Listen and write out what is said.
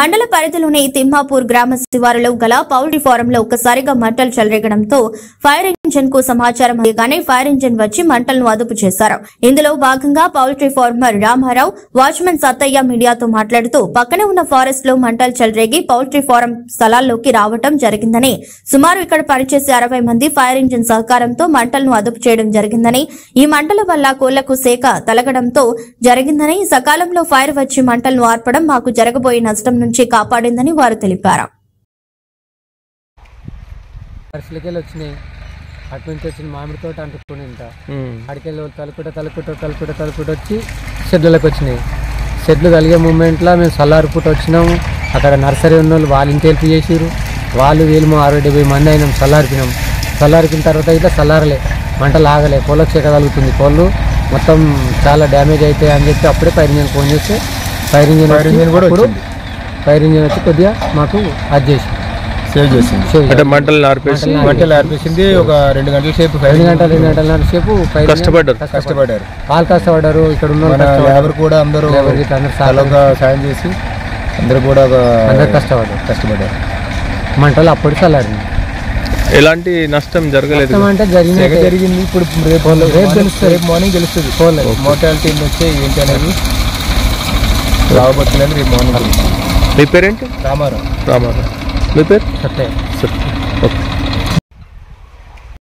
మండల పరిధిలోని తిమ్మాపూర్ గ్రామ శివారులో గల పౌల్ట్రీ ఫారంలో ఒక్కసారిగా మంటలు చెలరేగడంతో ఫైర్ ఇంజిన్ కు సమాచారం అందగానే ఫైర్ ఇంజిన్ వచ్చి మంటలను అదుపు చేశారు. ఇందులో భాగంగా poultry farmer Ramarao, watchman Sattaiah మీడియాతో మాట్లాడుతూ పక్కనే ఉన్న ఫారెస్ట్ లో మంటలు చెలరేగి పౌల్ట్రీ ఫారం స్థలాల్లోకి రావడం జరిగిందని, సుమారు ఇక్కడ పనిచేసే 60 మంది ఫైర్ ఇంజిన్ సహకారంతో మంటలను అదుపు చేయడం జరిగిందని, ఈ మంటల వల్ల కోళ్లకు సేక తలగడంతో జరిగిందని, సకాలంలో ఫైర్ వచ్చి మంటలను ఆర్పడం మాకు జరగబోయే నష్టం నుంచి కాపాడిందని వారు తెలిపారు. అటు నుంచి వచ్చిన మామిడి తోట అంటుకుని అడికెళ్ళి తలుపుట వచ్చి షెడ్లకు వచ్చినాయి. షెడ్లు కలిగే మూమెంట్లో మేము సల్లారిపూట వచ్చినాము. అక్కడ నర్సరీ ఉన్న వాళ్ళు వాళ్ళని హెల్ప్ చేసారు. వాళ్ళు వీళ్ళు 60-70 మంది అయినాం. చల్లారిపిన తర్వాత అయితే చల్లారలే, మంటలు ఆగలే, కోళ్ళకు చెక్క కలుగుతుంది, కోళ్ళు మొత్తం చాలా డ్యామేజ్ అవుతాయి అని చెప్పి అప్పుడే ఫైర్ ఇంజిన్ ఫోన్ చేస్తే ఫైర్ ఇంజిన్ వచ్చి కొద్దిగా మాకు అది చేసి సేవ్ చేసింది. మంటలు ఆర్పేసింది. ఒక 2 గంటల సేపు, 2 గంటల సేపు కష్టపడ్డారు. వాళ్ళు కష్టపడ్డారు. ఇక్కడ ఉన్న లేబర్ కూడా అందరూ సాయం చేసి అందరూ కూడా కష్టపడ్డారు. మంటలు అప్పుడు చల్లారింది. ఎలాంటి నష్టం జరగలేదు అంటే జరిగింది. ఇప్పుడు రేపు మార్నింగ్ తెలుస్తుంది మోర్టాలిటీ వచ్చే ఏంటి అనేది. రావబోతున్నది రేపు మార్నింగ్. మీ పేరేంటి? రామారావు. మీ పేరు? సత్య. ఓకే.